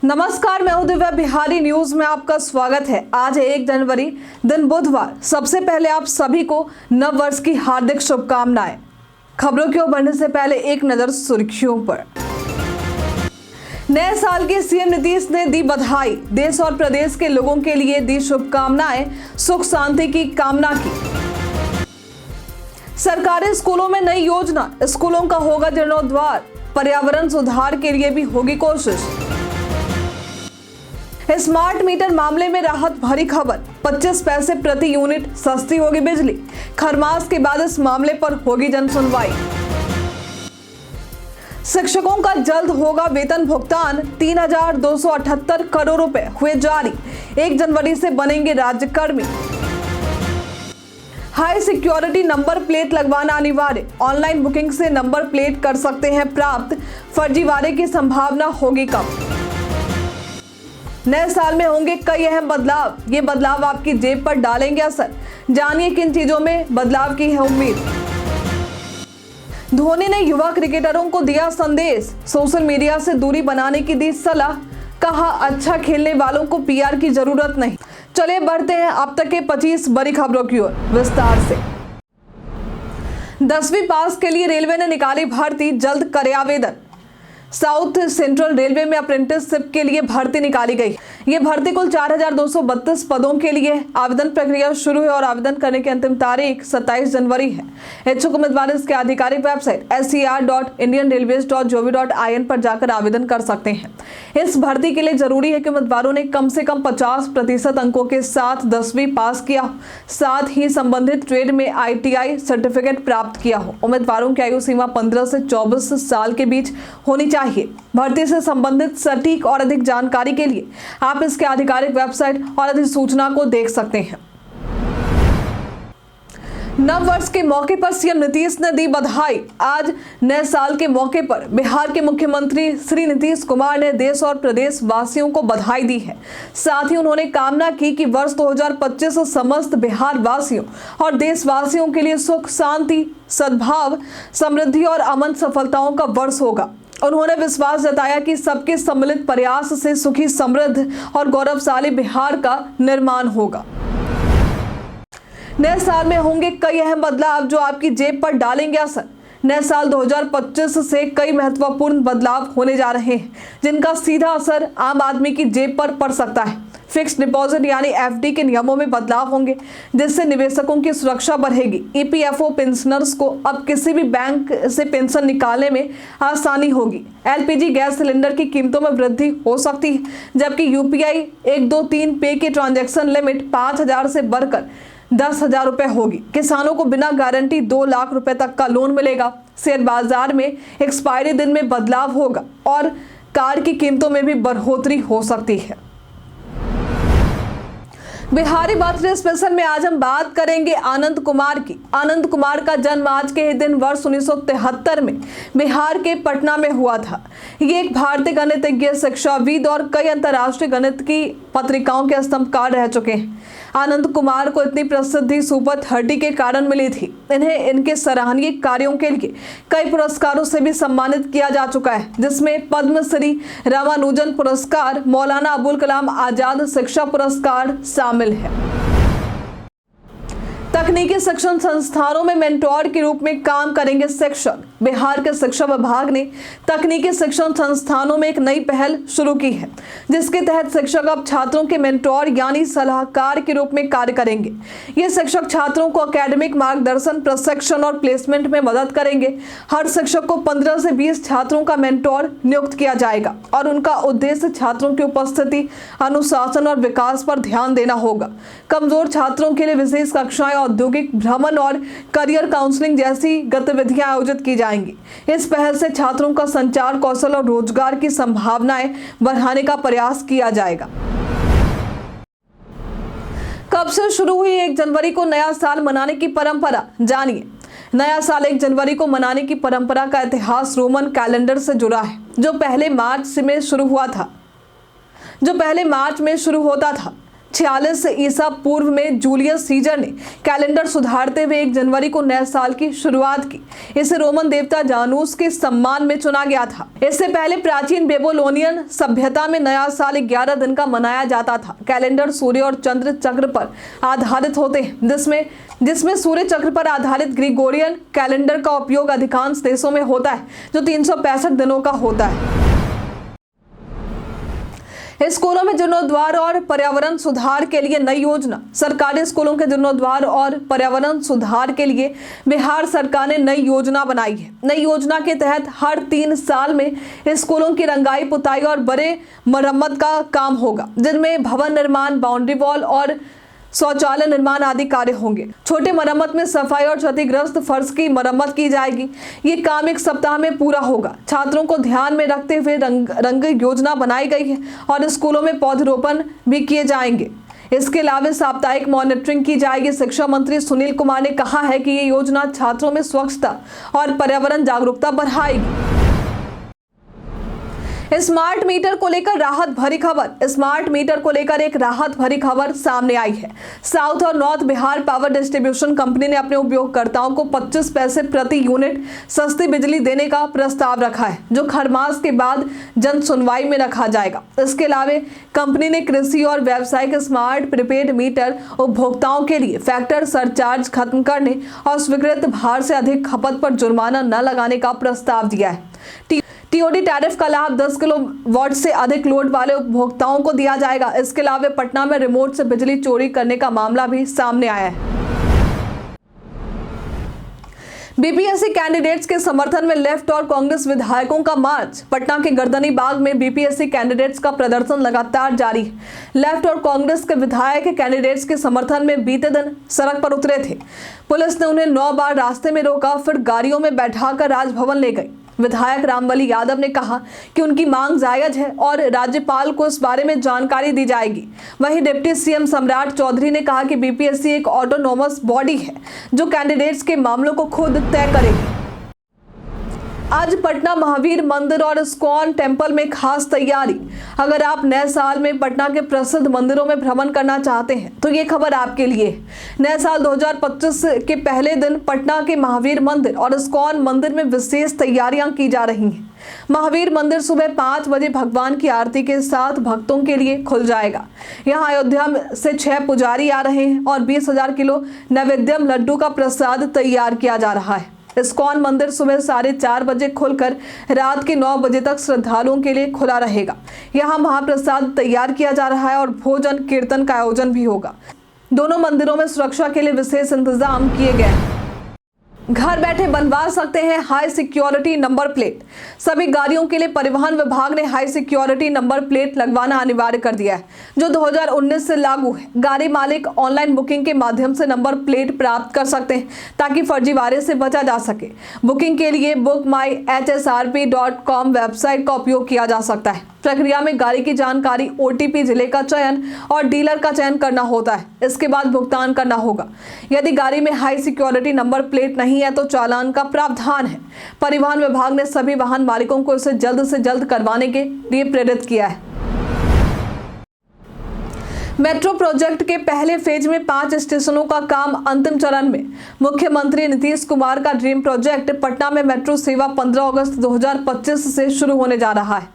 नमस्कार, मैं हूं दिव्या। बिहारी न्यूज में आपका स्वागत है। आज है 1 जनवरी, दिन बुधवार। सबसे पहले आप सभी को नव वर्ष की हार्दिक शुभकामनाएं। खबरों की ओर बढ़ने से पहले एक नजर सुर्खियों पर। नए साल के सीएम नीतीश ने दी बधाई, देश और प्रदेश के लोगों के लिए दी शुभकामनाएं, सुख शांति की कामना की। सरकारी स्कूलों में नई योजना, स्कूलों का होगा जीर्णोद्धार, पर्यावरण सुधार के लिए भी होगी कोशिश। स्मार्ट मीटर मामले में राहत भरी खबर, 25 पैसे प्रति यूनिट सस्ती होगी बिजली। खरमास के बाद इस मामले पर होगी जन सुनवाई। शिक्षकों का जल्द होगा वेतन भुगतान, 3,278 करोड़ रुपए हुए जारी। 1 जनवरी से बनेंगे राज्यकर्मी। हाई सिक्योरिटी नंबर प्लेट लगवाना अनिवार्य, ऑनलाइन बुकिंग से नंबर प्लेट कर सकते हैं प्राप्त। फर्जीवाड़े की संभावना होगी कम। नए साल में होंगे कई अहम बदलाव, ये बदलाव आपकी जेब पर डालेंगे असर। जानिए किन चीजों में बदलाव की है उम्मीद। धोनी ने युवा क्रिकेटरों को दिया संदेश, सोशल मीडिया से दूरी बनाने की दी सलाह। कहा, अच्छा खेलने वालों को पीआर की जरूरत नहीं। चलिए बढ़ते हैं अब तक के 25 बड़ी खबरों की ओर विस्तार से। 10वीं पास के लिए रेलवे ने निकाली भर्ती, जल्द करे आवेदन। साउथ सेंट्रल रेलवे में अप्रेंटिसशिप के लिए भर्ती निकाली गई। ये भर्ती कुल 4,232 पदों के लिए। आवेदन प्रक्रिया शुरू है और आवेदन करने की अंतिम तारीख 27 जनवरी है। इच्छुक उम्मीदवार इसके आधिकारिक वेबसाइट ser.indianrailways.gov.in पर जाकर आवेदन कर सकते हैं। इस भर्ती के लिए जरूरी है कि उम्मीदवारों ने कम से कम 50% अंकों के साथ 10वीं पास किया हो, साथ ही संबंधित ट्रेड में ITI सर्टिफिकेट प्राप्त किया हो। उम्मीदवारों की आयु सीमा 15 से 24 साल के बीच होनी चाहिए। भर्ती से संबंधित सटीक और अधिक जानकारी के लिए आप इसके आधिकारिक वेबसाइट और अधिसूचना को देख सकते हैं। नव वर्ष के मौके पर सीएम नीतीश ने दी बधाई। आज नए साल के मौके पर बिहार के मुख्यमंत्री श्री नीतीश कुमार ने देश और प्रदेश वासियों को बधाई दी है। साथ ही उन्होंने कामना की कि वर्ष 2025 समस्त बिहार वासियों और देशवासियों के लिए सुख, शांति, सद्भाव, समृद्धि और अमन सफलताओं का वर्ष होगा। उन्होंने विश्वास जताया कि सबके सम्मिलित प्रयास से सुखी, समृद्ध और गौरवशाली बिहार का निर्माण होगा। नए साल में होंगे कई अहम बदलाव जो आपकी जेब पर डालेंगे असर। नए साल 2025 से कई महत्वपूर्ण बदलाव होने जा रहे हैं, जिनका सीधा असर आम आदमी की जेब पर पड़ सकता है। फिक्स्ड डिपॉजिट यानी FD के नियमों में बदलाव होंगे, जिससे निवेशकों की सुरक्षा बढ़ेगी। EPFO पेंशनर्स को अब किसी भी बैंक से पेंशन निकालने में आसानी होगी। LPG गैस सिलेंडर की कीमतों में वृद्धि हो सकती है, जबकि UPI 123 पे के ट्रांजैक्शन लिमिट 5,000 से बढ़कर 10,000 रुपए होगी। किसानों को बिना गारंटी 2 लाख रुपए तक का लोन मिलेगा। शेयर बाजार में एक्सपायरी दिन में बदलाव होगा और कार की कीमतों में भी बढ़ोतरी हो सकती है। बिहारी बर्थडे स्पेशल में आज हम बात करेंगे आनंद कुमार की। आनंद कुमार का जन्म आज के ही दिन वर्ष 1973 में बिहार के पटना में हुआ था। ये एक भारतीय गणितज्ञ, शिक्षाविद और कई अंतर्राष्ट्रीय गणित की पत्रिकाओं के स्तंभकार रह चुके हैं। आनंद कुमार को इतनी प्रसिद्धि सुपर 30 के कारण मिली थी। इन्हें इनके सराहनीय कार्यों के लिए कई पुरस्कारों से भी सम्मानित किया जा चुका है, जिसमें पद्मश्री, रामानुजन पुरस्कार, मौलाना अबुल कलाम आजाद शिक्षा पुरस्कार शामिल है। तकनीकी शिक्षण संस्थानों में मेंटोर के रूप में काम करेंगे शिक्षक। बिहार के शिक्षा विभाग ने तकनीकी शिक्षण संस्थानों में एक नई पहल शुरू की है, जिसके तहत शिक्षक अब छात्रों के मेंटोर यानी सलाहकार के रूप में कार्य करेंगे। ये शिक्षक छात्रों को एकेडमिक मार्गदर्शन, प्रशिक्षण और प्लेसमेंट में मदद करेंगे। हर शिक्षक को 15 से 20 छात्रों का मेंटोर नियुक्त किया जाएगा और उनका उद्देश्य छात्रों की उपस्थिति, अनुशासन और विकास पर ध्यान देना होगा। कमजोर छात्रों के लिए विशेष कक्षाएं, औद्योगिक भ्रमण और करियर काउंसलिंग जैसी गतिविधियां आयोजित की जाएंगी। इस पहल से छात्रों का संचार कौशल और रोजगार की संभावनाएं बढ़ाने का प्रयास किया जाएगा। कब से शुरू हुई 1 जनवरी को नया साल मनाने की परंपरा, जानिए। नया साल 1 जनवरी को मनाने की परंपरा का इतिहास रोमन कैलेंडर से जुड़ा है, जो पहले मार्च में शुरू होता था। 46 ईसा पूर्व में जूलियस सीजर ने कैलेंडर सुधारते हुए 1 जनवरी को नए साल की शुरुआत की। इसे रोमन देवता जानूस के सम्मान में चुना गया था। इससे पहले प्राचीन बेबीलोनियन सभ्यता में नया साल 11 दिन का मनाया जाता था। कैलेंडर सूर्य और चंद्र चक्र पर आधारित होते हैं, जिसमें सूर्य चक्र पर आधारित ग्रिगोरियन कैलेंडर का उपयोग अधिकांश देशों में होता है, जो 365 दिनों का होता है। स्कूलों में जीर्णोद्धार और पर्यावरण सुधार के लिए नई योजना। सरकारी स्कूलों के जीर्णोद्धार और पर्यावरण सुधार के लिए बिहार सरकार ने नई योजना बनाई है। नई योजना के तहत हर 3 साल में स्कूलों की रंगाई, पुताई और बड़े मरम्मत का काम होगा, जिनमें भवन निर्माण, बाउंड्री वॉल और शौचालय निर्माण आदि कार्य होंगे। छोटे मरम्मत में सफाई और क्षतिग्रस्त फर्श की मरम्मत की जाएगी। ये काम 1 सप्ताह में पूरा होगा। छात्रों को ध्यान में रखते हुए रंग योजना बनाई गई है और स्कूलों में पौधरोपण भी किए जाएंगे। इसके अलावा साप्ताहिक मॉनिटरिंग की जाएगी। शिक्षा मंत्री सुनील कुमार ने कहा है कि ये योजना छात्रों में स्वच्छता और पर्यावरण जागरूकता बढ़ाएगी। स्मार्ट मीटर को लेकर राहत भरी खबर। स्मार्ट मीटर को लेकर एक राहत भरी खबर सामने आई है। साउथ और north Bihar power distribution company ने अपने उपयोगकर्ताओं को 25 पैसे प्रति यूनिट सस्ती बिजली देने का प्रस्ताव रखा है, जो खरमास के बाद जन सुनवाई में रखा जाएगा। इसके अलावा कंपनी ने कृषि और व्यावसायिक स्मार्ट प्रीपेड मीटर उपभोक्ताओं के लिए फैक्टर सरचार्ज खत्म करने और स्वीकृत भार से अधिक खपत पर जुर्माना न लगाने का प्रस्ताव दिया है। टीओडी टैरिफ का लाभ 10 किलोवाट से अधिक लोड वाले उपभोक्ताओं को दिया जाएगा। इसके अलावा पटना में रिमोट से बिजली चोरी करने का मामला भी सामने आया है। बीपीएससी कैंडिडेट्स के समर्थन में लेफ्ट और कांग्रेस विधायकों का मार्च। पटना के गर्दनी बाग में बीपीएससी कैंडिडेट्स का प्रदर्शन लगातार जारी है। लेफ्ट और कांग्रेस के विधायक कैंडिडेट्स के समर्थन में बीते दिन सड़क पर उतरे थे। पुलिस ने उन्हें 9 बार रास्ते में रोका, फिर गाड़ियों में बैठाकर राजभवन ले गई। विधायक रामबली यादव ने कहा कि उनकी मांग जायज है और राज्यपाल को इस बारे में जानकारी दी जाएगी। वहीं डिप्टी सीएम सम्राट चौधरी ने कहा कि बीपीएससी एक ऑटोनोमस बॉडी है, जो कैंडिडेट्स के मामलों को खुद तय करेगी। आज पटना महावीर मंदिर और इस्कॉन टेम्पल में खास तैयारी। अगर आप नए साल में पटना के प्रसिद्ध मंदिरों में भ्रमण करना चाहते हैं तो ये खबर आपके लिए। नए साल 2025 के पहले दिन पटना के महावीर मंदिर और इस्कॉन मंदिर में विशेष तैयारियां की जा रही हैं। महावीर मंदिर सुबह 5 बजे भगवान की आरती के साथ भक्तों के लिए खुल जाएगा। यहाँ अयोध्या से 6 पुजारी आ रहे हैं और 20,000 किलो नैवेद्यम लड्डू का प्रसाद तैयार किया जा रहा है। इस्कॉन मंदिर सुबह 4:30 बजे खुलकर रात के 9 बजे तक श्रद्धालुओं के लिए खुला रहेगा। यहाँ महाप्रसाद तैयार किया जा रहा है और भोजन कीर्तन का आयोजन भी होगा। दोनों मंदिरों में सुरक्षा के लिए विशेष इंतजाम किए गए हैं। घर बैठे बनवा सकते हैं हाई सिक्योरिटी नंबर प्लेट। सभी गाड़ियों के लिए परिवहन विभाग ने हाई सिक्योरिटी नंबर प्लेट लगवाना अनिवार्य कर दिया है, जो 2019 से लागू है। गाड़ी मालिक ऑनलाइन बुकिंग के माध्यम से नंबर प्लेट प्राप्त कर सकते हैं, ताकि फर्जीवाड़े से बचा जा सके। बुकिंग के लिए bookmyhsrp.com वेबसाइट का उपयोग किया जा सकता है। प्रक्रिया में गाड़ी की जानकारी, ओटीपी, जिले का चयन और डीलर का चयन करना होता है। इसके बाद भुगतान करना होगा। यदि गाड़ी में हाई सिक्योरिटी नंबर प्लेट नहीं है तो चालान का प्रावधान है। परिवहन विभाग ने सभी वाहन मालिकों को इसे जल्द से जल्द करवाने के लिए प्रेरित किया है। मेट्रो प्रोजेक्ट के पहले फेज में 5 स्टेशनों का काम अंतिम चरण में। मुख्यमंत्री नीतीश कुमार का ड्रीम प्रोजेक्ट पटना में मेट्रो सेवा 15 अगस्त 2025 से शुरू होने जा रहा है।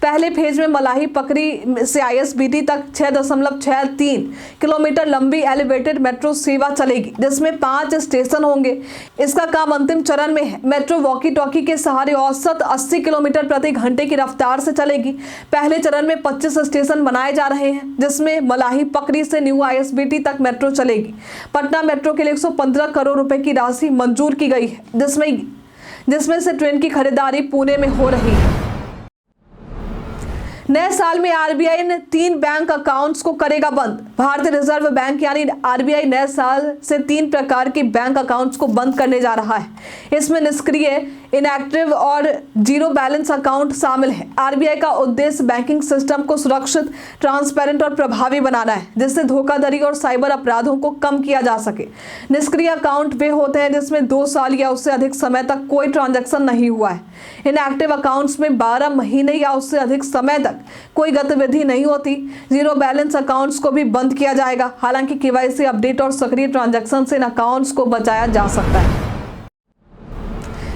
पहले फेज में मलाही पकड़ी से आईएसबीटी तक 6.63 किलोमीटर लंबी एलिवेटेड मेट्रो सेवा चलेगी, जिसमें 5 स्टेशन होंगे। इसका काम अंतिम चरण में है। मेट्रो वॉकी टॉकी के सहारे औसत 80 किलोमीटर प्रति घंटे की रफ्तार से चलेगी। पहले चरण में 25 स्टेशन बनाए जा रहे हैं, जिसमें मलाही पकड़ी से न्यू आईएसबीटी तक मेट्रो चलेगी। पटना मेट्रो के लिए 115 करोड़ रुपए की राशि मंजूर की गई है, जिसमें से ट्रेन की खरीदारी पुणे में हो रही है। नए साल में आरबीआई ने 3 बैंक अकाउंट्स को करेगा बंद। भारतीय रिजर्व बैंक यानी आरबीआई नए साल से 3 प्रकार के बैंक अकाउंट्स को बंद करने जा रहा है। इसमें निष्क्रिय, इनएक्टिव और जीरो बैलेंस अकाउंट शामिल है। आरबीआई का उद्देश्य बैंकिंग सिस्टम को सुरक्षित, ट्रांसपेरेंट और प्रभावी बनाना है, जिससे धोखाधड़ी और साइबर अपराधों को कम किया जा सके। निष्क्रिय अकाउंट वे होते हैं जिसमें 2 साल या उससे अधिक समय तक कोई ट्रांजैक्शन नहीं हुआ है। इनएक्टिव अकाउंट्स में 12 महीने या उससे अधिक समय तक तक कोई गतिविधि नहीं होती। जीरो बैलेंस अकाउंट्स को भी बंद किया जाएगा। हालांकि केवाईसी अपडेट और सक्रिय ट्रांजैक्शन से इन अकाउंट्स को बचाया जा सकता है।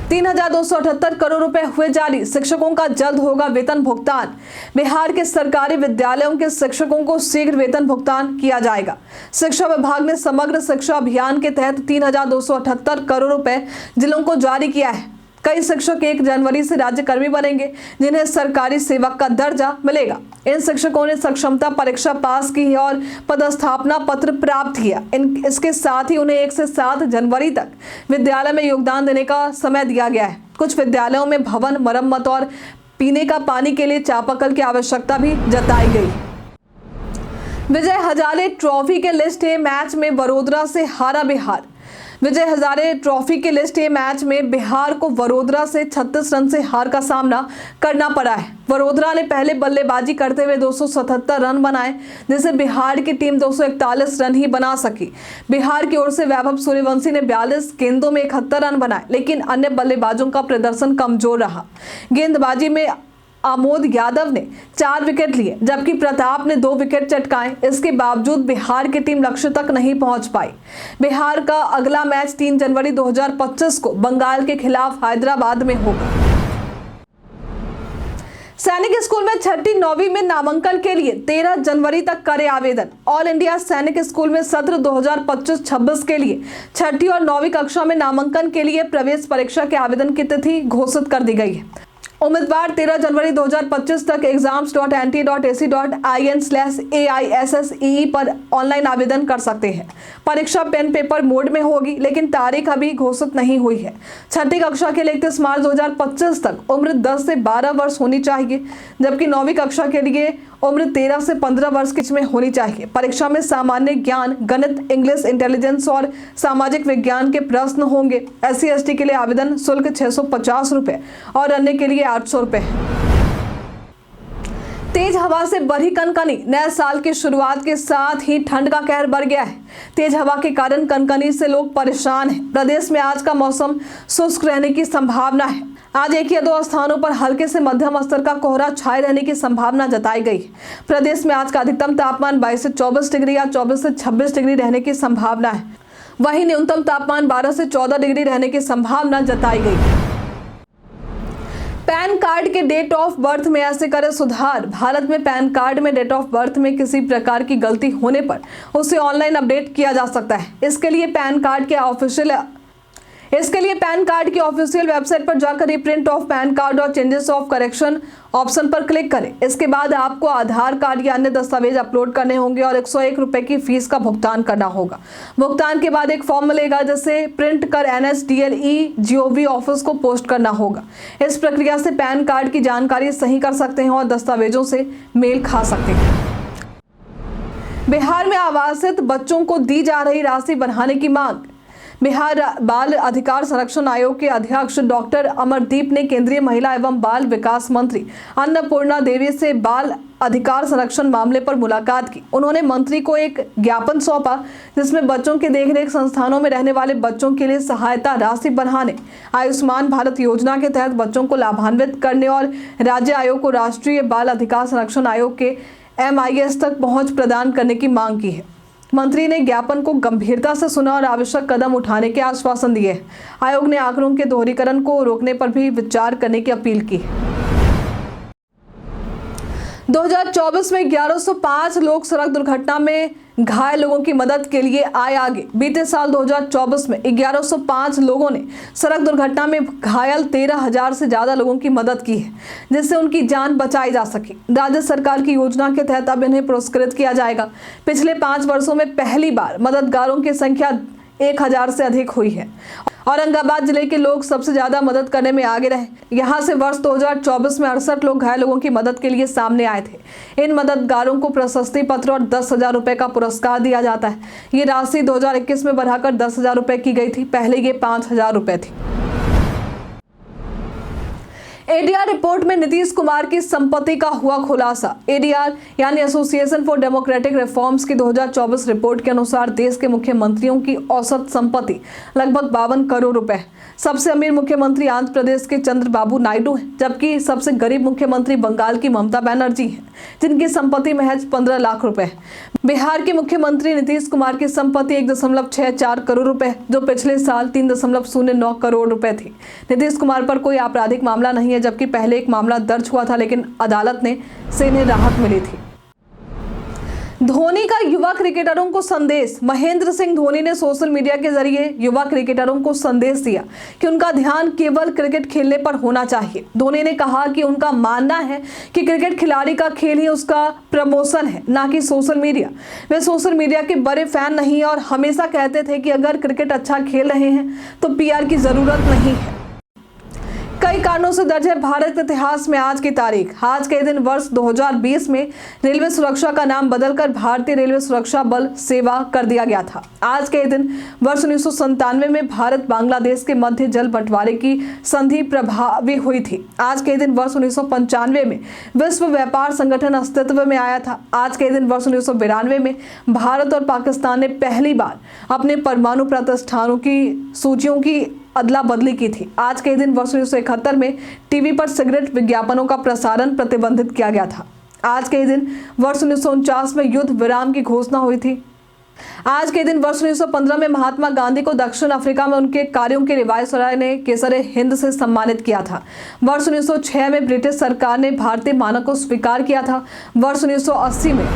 3,278 करोड़ रुपए हुए जारी, शिक्षकों का जल्द होगा वेतन भुगतान। बिहार के सरकारी विद्यालयों के शिक्षकों को शीघ्र वेतन भुगतान किया जाएगा। शिक्षा विभाग ने समग्र शिक्षा अभियान के तहत 3,278 करोड़ रुपए जिलों को जारी किया है। कई शिक्षक 1 जनवरी से राज्यकर्मी बनेंगे, जिन्हें सरकारी सेवक का दर्जा मिलेगा। इन शिक्षकों ने सक्षमता परीक्षा पास की है और पदस्थापना पत्र प्राप्त किया। इसके साथ ही उन्हें 1 से 7 जनवरी तक विद्यालय में योगदान देने का समय दिया गया है। कुछ विद्यालयों में भवन मरम्मत और पीने का पानी के लिए चापाकल की आवश्यकता भी जताई गई। विजय हजारे ट्रॉफी के लिस्ट ए मैच में वडोदरा से हारा बिहार। विजय हजारे ट्रॉफी के लिस्ट ए मैच में बिहार को वडोदरा से 36 रन से हार का सामना करना पड़ा है। वडोदरा ने पहले बल्लेबाजी करते हुए 277 रन बनाए, जिसे बिहार की टीम 241 रन ही बना सकी। बिहार की ओर से वैभव सूर्यवंशी ने 42 गेंदों में 71 रन बनाए, लेकिन अन्य बल्लेबाजों का प्रदर्शन कमजोर रहा। गेंदबाजी में आमोद यादव ने 4 विकेट लिए, जबकि प्रताप ने 2 विकेट चटकाए। इसके बावजूद बिहार की टीम लक्ष्य तक नहीं पहुंच पाई। बिहार का अगला मैच 3 जनवरी 2025 को बंगाल के खिलाफ हैदराबाद में होगा। सैनिक स्कूल में 6ठी 9वीं में नामांकन के लिए 13 जनवरी तक करें आवेदन। ऑल इंडिया सैनिक स्कूल में सत्र 2025-26 के लिए 6ठी और 9वीं कक्षा में नामांकन के लिए प्रवेश परीक्षा के आवेदन की तिथि घोषित कर दी गई है। उम्मीदवार 13 जनवरी 2025 तक exams.nt.ac.in/AISSEE पर ऑनलाइन आवेदन कर सकते हैं। परीक्षा पेन पेपर मोड में होगी, लेकिन तारीख अभी घोषित नहीं हुई है। 6ठी कक्षा के लिए 31 मार्च 2025 तक उम्र 10 से 12 वर्ष होनी चाहिए, जबकि 9वीं कक्षा के लिए उम्र 13 से 15 वर्ष के बीच में होनी चाहिए। परीक्षा में सामान्य ज्ञान, गणित, इंग्लिश, इंटेलिजेंस और सामाजिक विज्ञान के प्रश्न होंगे। SC/ST के लिए आवेदन शुल्क 650 रुपए और अन्य के लिए 800 रुपए। तेज हवा से बढ़ी कनकनी, नए साल की शुरुआत के साथ ही ठंड का कहर बढ़ गया है। तेज हवा के कारण कनकनी से लोग परेशान हैं। प्रदेश में आज का मौसम शुष्क रहने की संभावना है। आज 1 या 2 स्थानों पर हल्के से मध्यम स्तर का कोहरा छाए रहने की संभावना जताई गई। प्रदेश में आज का अधिकतम तापमान 22 से 24 डिग्री या 24 से 26 डिग्री रहने की संभावना है। वहीं न्यूनतम तापमान 12 से 14 डिग्री रहने की संभावना जताई गई। पैन कार्ड के डेट ऑफ बर्थ में ऐसे करें सुधार। भारत में पैन कार्ड में डेट ऑफ बर्थ में किसी प्रकार की गलती होने पर उसे ऑनलाइन अपडेट किया जा सकता है। इसके लिए पैन कार्ड की ऑफिशियल वेबसाइट पर जाकर रिप्रिंट ऑफ पैन कार्ड और चेंजेस ऑफ करेक्शन ऑप्शन पर क्लिक करें। इसके बाद आपको आधार कार्ड या अन्य दस्तावेज अपलोड करने होंगे और 101 रुपए की फीस का भुगतान करना होगा। भुगतान के बाद एक फॉर्म मिलेगा, जिसे प्रिंट कर NSDLE/GOV ऑफिस को पोस्ट करना होगा। इस प्रक्रिया से पैन कार्ड की जानकारी सही कर सकते हैं और दस्तावेजों से मेल खा सकते हैं। बिहार में आवासित बच्चों को दी जा रही राशि बढ़ाने की मांग। बिहार बाल अधिकार संरक्षण आयोग के अध्यक्ष डॉक्टर अमरदीप ने केंद्रीय महिला एवं बाल विकास मंत्री अन्नपूर्णा देवी से बाल अधिकार संरक्षण मामले पर मुलाकात की। उन्होंने मंत्री को एक ज्ञापन सौंपा, जिसमें बच्चों के देखरेख संस्थानों में रहने वाले बच्चों के लिए सहायता राशि बढ़ाने, आयुष्मान भारत योजना के तहत बच्चों को लाभान्वित करने और राज्य आयोग को राष्ट्रीय बाल अधिकार संरक्षण आयोग के MIS तक पहुंच प्रदान करने की मांग की है। मंत्री ने ज्ञापन को गंभीरता से सुना और आवश्यक कदम उठाने के आश्वासन दिए। आयोग ने आंकड़ों के दोहरीकरण को रोकने पर भी विचार करने की अपील की। 2024 में 1105 लोग सड़क दुर्घटना में घायल लोगों की मदद के लिए आए आगे। बीते साल 2024 में 1105 लोगों ने सड़क दुर्घटना में घायल 13,000 से ज्यादा लोगों की मदद की है, जिससे उनकी जान बचाई जा सके। राज्य सरकार की योजना के तहत अब इन्हें पुरस्कृत किया जाएगा। पिछले 5 वर्षों में पहली बार मददगारों की संख्या 1,000 से अधिक हुई है। औरंगाबाद जिले के लोग सबसे ज्यादा मदद करने में आगे रहे। यहां से वर्ष 2024 में 68 लोग घायल लोगों की मदद के लिए सामने आए थे। इन मददगारों को प्रशस्ति पत्र और 10,000 रुपए का पुरस्कार दिया जाता है। ये राशि 2021 में बढ़ाकर 10,000 रुपए की गई थी। पहले ये 5,000 रुपए थी। एडीआर रिपोर्ट में नीतीश कुमार की संपत्ति का हुआ खुलासा। एडीआर यानी एसोसिएशन फॉर डेमोक्रेटिक रिफॉर्म्स की 2024 रिपोर्ट के अनुसार देश के मुख्यमंत्रियों की औसत संपत्ति लगभग 52 करोड़ रुपए। सबसे अमीर मुख्यमंत्री आंध्र प्रदेश के चंद्रबाबू नायडू हैं, जबकि सबसे गरीब मुख्यमंत्री बंगाल की ममता बनर्जी हैं, जिनकी संपत्ति महज 15 लाख रुपए। बिहार के मुख्यमंत्री नीतीश कुमार की संपत्ति 1.64 करोड़ रुपए, जो पिछले साल 3.09 करोड़ रुपए थी। नीतीश कुमार पर कोई आपराधिक मामला नहीं है, जबकि पहले एक मामला दर्ज हुआ था, लेकिन अदालत से इन्हें राहत मिली थी। धोनी का युवा क्रिकेटरों को संदेश। महेंद्र सिंह धोनी ने सोशल मीडिया के जरिए युवा क्रिकेटरों को संदेश दिया कि उनका ध्यान केवल क्रिकेट खेलने पर होना चाहिए। धोनी ने कहा कि उनका मानना है कि क्रिकेट खिलाड़ी का खेल ही उसका प्रमोशन है, ना कि सोशल मीडिया। वे सोशल मीडिया के बड़े फैन नहीं और हमेशा कहते थे कि अगर क्रिकेट अच्छा खेल रहे हैं तो पीआर की जरूरत नहीं है। कई कारणों से दर्ज है भारत इतिहास में आज की तारीख। आज के दिन वर्ष 2020 में रेलवे सुरक्षा का नाम बदलकर भारतीय रेलवे सुरक्षा बल सेवा कर दिया गया था। आज के दिन वर्ष 1997 में भारत बांग्लादेश के मध्य जल बंटवारे की संधि प्रभावी हुई थी। आज के दिन वर्ष 1995 में विश्व व्यापार संगठन अस्तित्व में आया था। आज के दिन वर्ष 1992 में भारत और पाकिस्तान ने पहली बार अपने परमाणु प्रतिष्ठानों की सूचियों की अदला बदली की थी। आज के दिन वर्ष 1971 में टीवी पर सिगरेट विज्ञापनों का प्रसारण प्रतिबंधित किया गया था। आज के दिन वर्ष 1949 में युद्ध विराम की घोषणा हुई थी। आज के दिन वर्ष 1915 में महात्मा गांधी को दक्षिण अफ्रीका में उनके कार्यों के लिए वायसराय ने केसर हिंद से सम्मानित किया था। वर्ष 1906 में ब्रिटिश सरकार ने भारतीय मानक को स्वीकार किया था। वर्ष 1980 में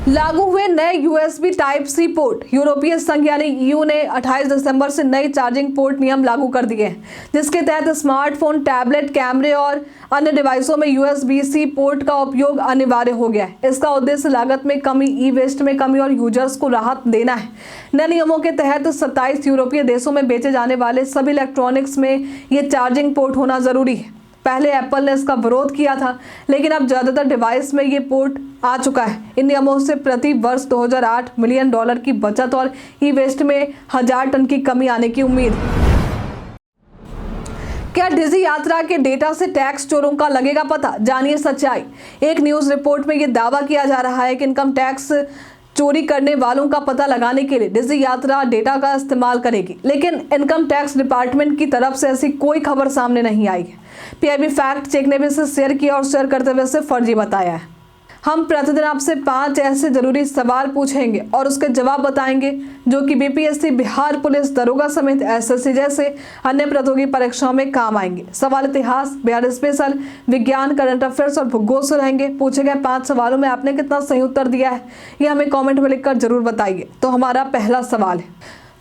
लागू हुए नए यूएसबी टाइप सी पोर्ट। यूरोपीय संघ यानी ईयू ने 28 दिसंबर से नए चार्जिंग पोर्ट नियम लागू कर दिए हैं, जिसके तहत स्मार्टफोन, टैबलेट, कैमरे और अन्य डिवाइसों में यूएसबी-सी पोर्ट का उपयोग अनिवार्य हो गया है। इसका उद्देश्य लागत में कमी, ई वेस्ट में कमी और यूजर्स को राहत देना है। नए नियमों के तहत 27 यूरोपीय देशों में बेचे जाने वाले सभी इलेक्ट्रॉनिक्स में ये चार्जिंग पोर्ट होना जरूरी है। पहले एप्पल ने इसका विरोध किया था, लेकिन अब ज्यादातर डिवाइस में ये पोर्ट आ चुका है। इन नियमों से प्रति वर्ष 2008 मिलियन डॉलर की बचत और ई वेस्ट में 1000 टन की कमी आने की उम्मीद है। क्या डिजी यात्रा के डेटा से टैक्स चोरों का लगेगा पता? जानिए सच्चाई। एक न्यूज रिपोर्ट में यह दावा किया जा रहा है कि इनकम टैक्स चोरी करने वालों का पता लगाने के लिए डिजी यात्रा डेटा का इस्तेमाल करेगी, लेकिन इनकम टैक्स डिपार्टमेंट की तरफ से ऐसी कोई खबर सामने नहीं आई है। पीआईबी फैक्ट चेक ने भी इसे शेयर किया और शेयर करते हुए इसे फर्जी बताया है। हम प्रतिदिन आपसे 5 ऐसे जरूरी सवाल पूछेंगे और उसके जवाब बताएंगे, जो कि बीपीएससी, बिहार पुलिस दरोगा समेत एसएससी जैसे अन्य प्रतियोगी परीक्षाओं में काम आएंगे। सवाल इतिहास, बिहार स्पेशल, विज्ञान, करंट अफेयर्स और भूगोल से रहेंगे। पूछे गए 5 सवालों में आपने कितना सही उत्तर दिया है, ये हमें कॉमेंट में लिखकर जरूर बताइए। तो हमारा पहला सवाल है,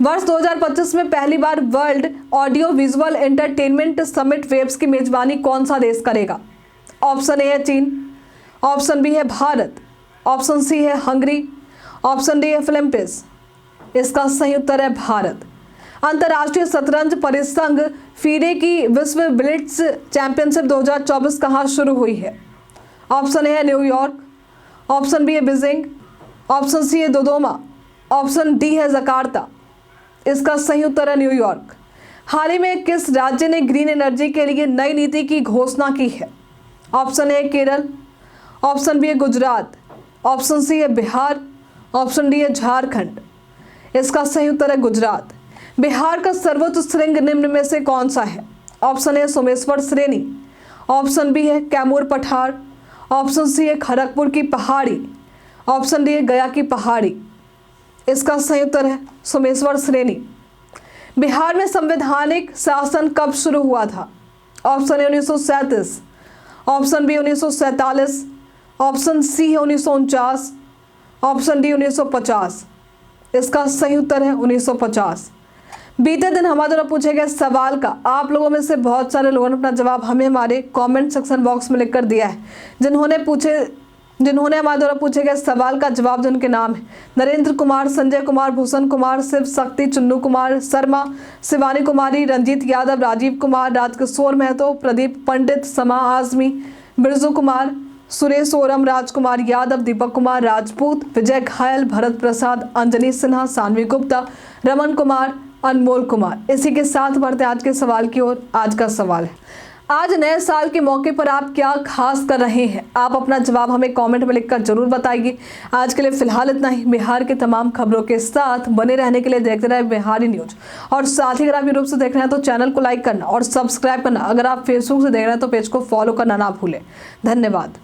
वर्ष 2025 में पहली बार world audio visual entertainment summit WAVES की मेजबानी कौन सा देश करेगा? ऑप्शन ए है चीन, ऑप्शन बी है भारत, ऑप्शन सी है हंगरी, ऑप्शन डी है फिलीपींस। इसका सही उत्तर है भारत। अंतर्राष्ट्रीय शतरंज परिसंघ फीडे की विश्व ब्लिट्ज चैंपियनशिप 2024 कहाँ शुरू हुई है? ऑप्शन ए है न्यूयॉर्क, ऑप्शन बी है बीजिंग, ऑप्शन सी है दोदोमा, ऑप्शन डी है जकार्ता। इसका सही उत्तर है न्यूयॉर्क। हाल ही में किस राज्य ने ग्रीन एनर्जी के लिए नई नीति की घोषणा की है? Option A Kerala, option B है गुजरात, ऑप्शन सी है बिहार, ऑप्शन डी है झारखंड। इसका सही उत्तर है गुजरात। बिहार का सर्वोच्च श्रृंग निम्न में से कौन सा है? ऑप्शन ए सोमेश्वर श्रेणी, ऑप्शन बी है कैमूर पठार, ऑप्शन सी है खड़गपुर की पहाड़ी, ऑप्शन डी है गया की पहाड़ी। इसका सही उत्तर है सोमेश्वर श्रेणी। बिहार में संवैधानिक शासन कब शुरू हुआ था? Option A 1937, option B 1947, option C है 1949, ऑप्शन डी 1950। इसका सही उत्तर है 1950। बीते दिन हमारे द्वारा पूछे गए सवाल का आप लोगों में से बहुत सारे लोगों ने अपना जवाब हमें हमारे कमेंट सेक्शन बॉक्स में लिखकर दिया है। जिन्होंने हमारे द्वारा पूछे गए सवाल का जवाब, जिनके नाम है नरेंद्र कुमार, संजय कुमार, भूषण कुमार, शिव शक्ति, चुन्नू कुमार शर्मा, शिवानी कुमारी, रंजीत यादव, राजीव कुमार, राजकिशोर महतो, प्रदीप पंडित, समा आजमी, बिरजू कुमार, सुरेश ओरम, राजकुमार यादव, दीपक कुमार राजपूत, विजय घायल, भरत प्रसाद, अंजनी सिन्हा, सानवी गुप्ता, रमन कुमार, अनमोल कुमार। इसी के साथ बढ़ते आज के सवाल की ओर। आज का सवाल है, आज नए साल के मौके पर आप क्या खास कर रहे हैं? आप अपना जवाब हमें कमेंट में लिखकर जरूर बताइए। आज के लिए फिलहाल इतना ही। बिहार की तमाम खबरों के साथ बने रहने के लिए देखते रहे बिहारी न्यूज, और साथ ही अगर आप यूट्यूब से देख रहे हैं तो चैनल को लाइक करना और सब्सक्राइब करना। अगर आप फेसबुक से देख रहे हैं तो पेज को फॉलो करना ना भूलें। धन्यवाद।